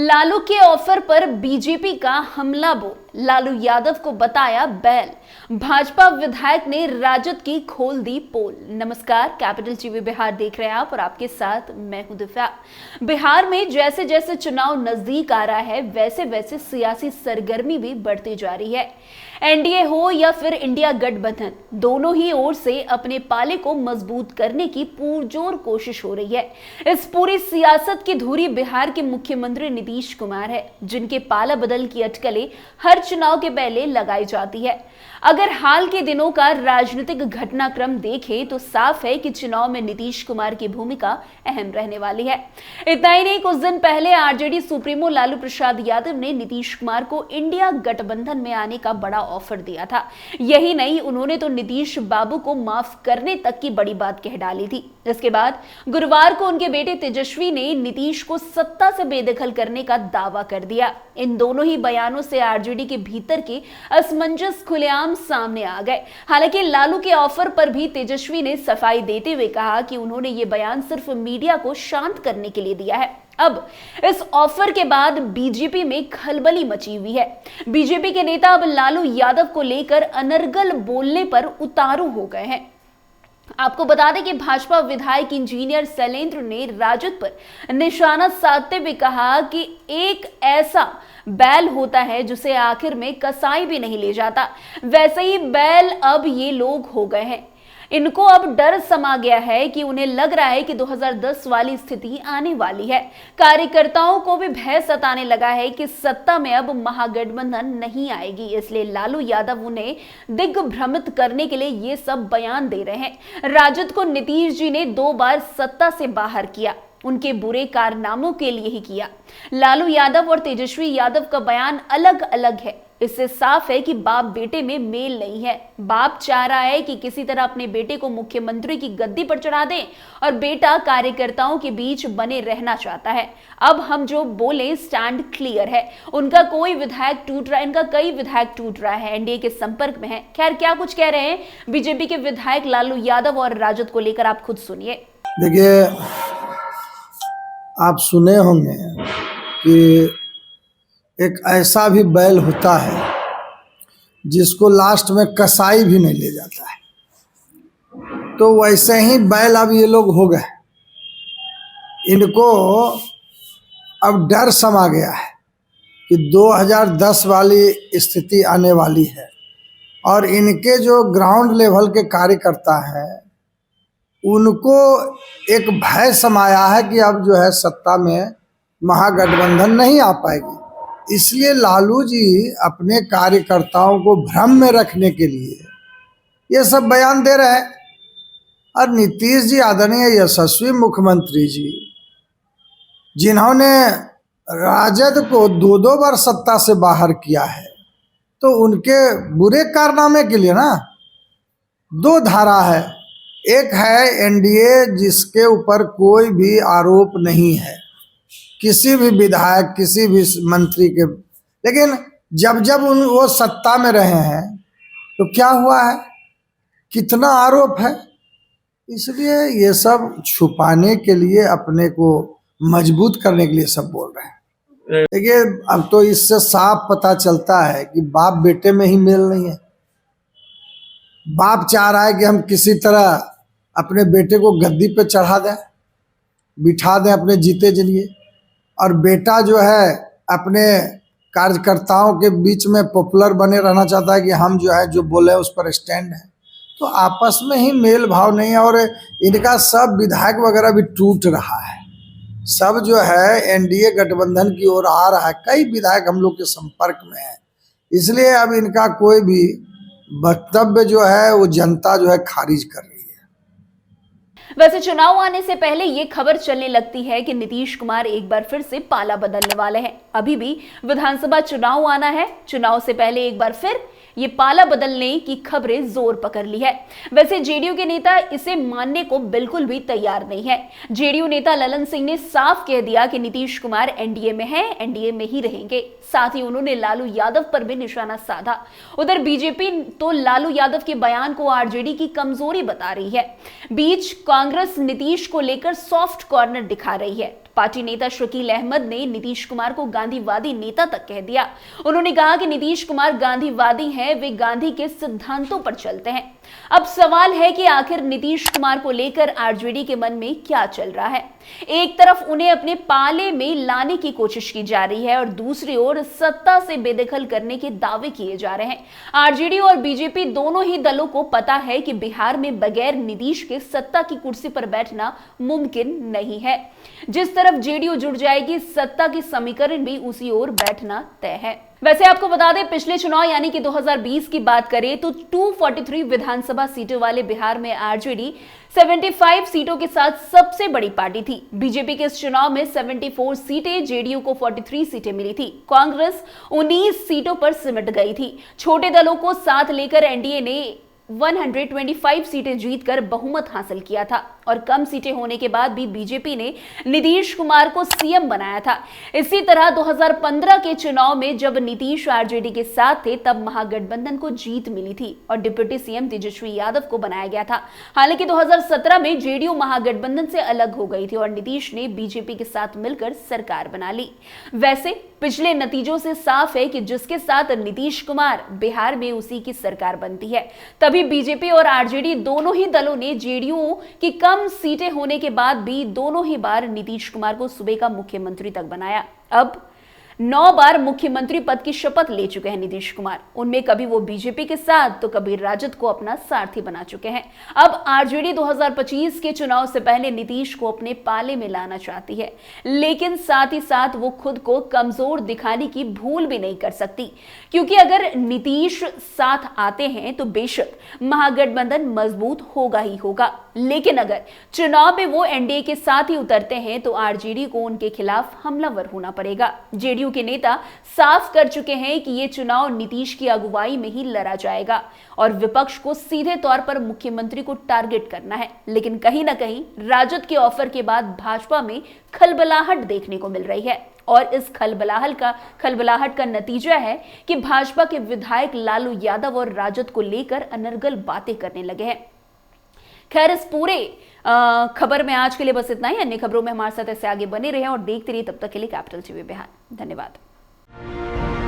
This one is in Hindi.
लालू के ऑफर पर बीजेपी का हमला बोल, लालू यादव को बताया बैल। भाजपा विधायक ने राजद की खोल दी पोल। नमस्कार, कैपिटल टीवी बिहार देख रहे हैं आप और आपके साथ मैं हूं दिव्या। बिहार में जैसे जैसे चुनाव नजदीक आ रहा है वैसे वैसे सियासी सरगर्मी भी बढ़ती जा रही है। एनडीए हो या फिर इंडिया गठबंधन, दोनों ही ओर से अपने पाले को मजबूत करने की पुरजोर कोशिश हो रही है। इस पूरी सियासत की धुरी बिहार के मुख्यमंत्री नीतीश कुमार है, जिनके पाला बदल की अटकलें हर चुनाव के पहले लगाई जाती है। अगर हाल के दिनों का राजनीतिक घटनाक्रम देखें तो साफ है कि चुनाव में नीतीश कुमार की भूमिका अहम रहने वाली है। इतना ही नहीं, कुछ दिन पहले आरजेडी सुप्रीमो लालू प्रसाद यादव ने नीतीश कुमार को इंडिया गठबंधन में आने का बड़ा ऑफर दिया था। यही नहीं, उन्होंने तो नीतीश बाबू को माफ करने तक की बड़ी बात कह डाली थी। इसके बाद गुरुवार को उनके बेटे तेजस्वी ने नीतीश को सत्ता से बेदखल करने का दावा कर दिया। इन दोनों ही बयानों से आरजेडी के भीतर के असमंजस खुलेआम सामने आ गए। हालांकि लालू के ऑफर पर भी तेजस्वी ने सफाई देते हुए कहा कि उन्होंने ये बयान सिर्फ मीडिया को शांत करने के लिए दिया है। अब इस ऑफर के बाद बीजेपी में खलबली मची हुई है। बीजेपी के नेता अब लालू यादव को लेकर अनर्गल बोलने पर उतारू हो गए हैं। आपको बता दें कि भाजपा विधायक इंजीनियर शैलेंद्र ने राजद पर निशाना साधते हुए कहा कि एक ऐसा बैल होता है जिसे आखिर में कसाई भी नहीं ले जाता, वैसे ही बैल अब ये लोग हो गए हैं। इनको अब डर समा गया है कि उन्हें लग रहा है कि 2010 वाली स्थिति आने वाली है। कार्यकर्ताओं को भी भय सताने लगा है कि सत्ता में अब महागठबंधन नहीं आएगी, इसलिए लालू यादव उन्हें दिग्भ्रमित करने के लिए ये सब बयान दे रहे हैं। राजद को नीतीश जी ने 2 बार सत्ता से बाहर किया, उनके बुरे कारनामों के लिए ही किया। लालू यादव और तेजस्वी यादव का बयान अलग अलग है। इससे साफ है कि बाप बेटे में मेल नहीं है। बाप चाह रहा है कि किसी तरह अपने बेटे को मुख्यमंत्री की गद्दी पर चढ़ा दें और बेटा कार्यकर्ताओं के बीच बने रहना चाहता है। अब हम जो बोले स्टैंड क्लियर है। उनका कोई विधायक टूट रहा है, इनका कई विधायक टूट रहा है, एनडीए के संपर्क में है। खैर, क्या कुछ कह रहे हैं बीजेपी के विधायक लालू यादव और राजद को लेकर, आप खुद सुनिए। देखिए, आप सुने होंगे कि एक ऐसा भी बैल होता है जिसको लास्ट में कसाई भी नहीं ले जाता है। तो वैसे ही बैल अब ये लोग हो गए। इनको अब डर समा गया है कि 2010 वाली स्थिति आने वाली है और इनके जो ग्राउंड लेवल के कार्यकर्ता हैं उनको एक भय समाया है कि अब जो है सत्ता में महागठबंधन नहीं आ पाएगी। इसलिए लालू जी अपने कार्यकर्ताओं को भ्रम में रखने के लिए ये सब बयान दे रहे हैं। और नीतीश जी, आदरणीय यशस्वी मुख्यमंत्री जी, जिन्होंने राजद को 2 बार सत्ता से बाहर किया है, तो उनके बुरे कारनामे के लिए ना 2 धारा है। एक है एनडीए, जिसके ऊपर कोई भी आरोप नहीं है, किसी भी विधायक, किसी भी मंत्री के। लेकिन जब जब वो सत्ता में रहे हैं तो क्या हुआ है, कितना आरोप है। इसलिए ये सब छुपाने के लिए, अपने को मजबूत करने के लिए सब बोल रहे हैं। देखिए, अब तो इससे साफ पता चलता है कि बाप बेटे में ही मेल नहीं है। बाप चाह रहा है कि हम किसी तरह अपने बेटे को गद्दी पे चढ़ा दें, बिठा दें अपने जीते जलिए, और बेटा जो है अपने कार्यकर्ताओं के बीच में पॉपुलर बने रहना चाहता है कि हम जो है जो बोले उस पर स्टैंड है। तो आपस में ही मेल भाव नहीं है और इनका सब विधायक वगैरह भी टूट रहा है। सब जो है एनडीए गठबंधन की ओर आ रहा है। कई विधायक हम लोग के संपर्क में है। इसलिए अब इनका कोई भी वक्तव्य जो है वो जनता जो है खारिज कर रही है। वैसे चुनाव आने से पहले ये खबर चलने लगती है कि नीतीश कुमार एक बार फिर से पाला बदलने वाले हैं। अभी भी विधानसभा चुनाव आना है, चुनाव से पहले एक बार फिर ये पाला बदलने की खबरें जोर पकड़ ली है। वैसे जेडीयू के नेता इसे मानने को बिल्कुल भी तैयार नहीं है। जेडीयू नेता ललन सिंह ने साफ कह दिया कि नीतीश कुमार एनडीए में हैं, एनडीए में ही रहेंगे। साथ ही उन्होंने लालू यादव पर भी निशाना साधा। उधर बीजेपी तो लालू यादव के बयान को आरजेडी की कमजोरी बता रही है। बीच कांग्रेस नीतीश को लेकर सॉफ्ट कॉर्नर दिखा रही है। पार्टी नेता शकील अहमद ने नीतीश कुमार को गांधीवादी नेता तक कह दिया। उन्होंने कहा कि नीतीश कुमार गांधीवादी हैं, वे गांधी के सिद्धांतों पर चलते हैं। अब सवाल है कि आखिर नीतीश कुमार को लेकर आरजेडी के मन में क्या चल रहा है। एक तरफ उन्हें अपने पाले में लाने की कोशिश की जा रही है और दूसरी ओर सत्ता से बेदखल करने के दावे किए जा रहे हैं। आरजेडी और बीजेपी दोनों ही दलों को पता है कि बिहार में बगैर नीतीश के सत्ता की कुर्सी पर बैठना मुमकिन नहीं है। जिस तरफ जेडीयू जुड़ जाएगी, सत्ता की समीकरण भी उसी ओर बैठना तय है। वैसे आपको बता दें, पिछले चुनाव यानी कि 2020 की बात करें तो 243 विधानसभा सीटों वाले बिहार में आरजेडी 75 सीटों के साथ सबसे बड़ी पार्टी थी। बीजेपी के इस चुनाव में 74 सीटें, जेडीयू को 43 सीटें मिली थी। कांग्रेस 19 सीटों पर सिमट गई थी। छोटे दलों को साथ लेकर एनडीए ने 125 सीटें जीतकर बहुमत हासिल किया था और कम सीटें होने के बाद भी बीजेपी ने नीतीश कुमार को सीएम बनाया था। इसी तरह 2015 के चुनाव में जब नीतीश आरजेडी के साथ थे, तब महागठबंधन को जीत मिली थी और डिप्टी सीएम तेजस्वी यादव को बनाया गया था। हालांकि 2017 में जेडीयू महागठबंधन से अलग हो गई थी और नीतीश ने बीजेपी के साथ मिलकर सरकार बना ली। वैसे पिछले नतीजों से साफ है कि जिसके साथ नीतीश कुमार, बिहार में उसी की सरकार बनती है। तभी बीजेपी और आरजेडी दोनों ही दलों ने जेडीयू की कम सीटें होने के बाद भी दोनों ही बार नीतीश कुमार को सूबे का मुख्यमंत्री तक बनाया। अब 9 बार मुख्यमंत्री पद की शपथ ले चुके हैं नीतीश कुमार। उनमें कभी वो बीजेपी के साथ तो कभी राजद को अपना सारथी बना चुके हैं। अब आरजेडी 2025 के चुनाव से पहले नीतीश को अपने पाले में लाना चाहती है, लेकिन साथ ही साथ वो खुद को कमजोर दिखाने की भूल भी नहीं कर सकती, क्योंकि अगर नीतीश साथ आते हैं तो बेशक महागठबंधन मजबूत होगा ही होगा, लेकिन अगर चुनाव में वो एनडीए के साथ ही उतरते हैं तो आरजेडी को उनके खिलाफ हमलावर होना पड़ेगा। जेडीयू के नेता साफ कर चुके हैं कि यह चुनाव नीतीश की अगुवाई में ही लड़ा जाएगा और विपक्ष को सीधे तौर पर मुख्यमंत्री को टारगेट करना है। लेकिन कहीं ना कहीं राजद के ऑफर के बाद भाजपा में खलबलाहट देखने को मिल रही है और इस खलबलाहट का नतीजा है कि भाजपा के विधायक लालू यादव और राजद को लेकर अनर्गल बातें करने लगे हैं। खैर, इस पूरे खबर में आज के लिए बस इतना ही। अन्य खबरों में हमारे साथ ऐसे आगे बने रहें और देखते रहिए। तब तक के लिए कैपिटल टीवी बिहार। धन्यवाद।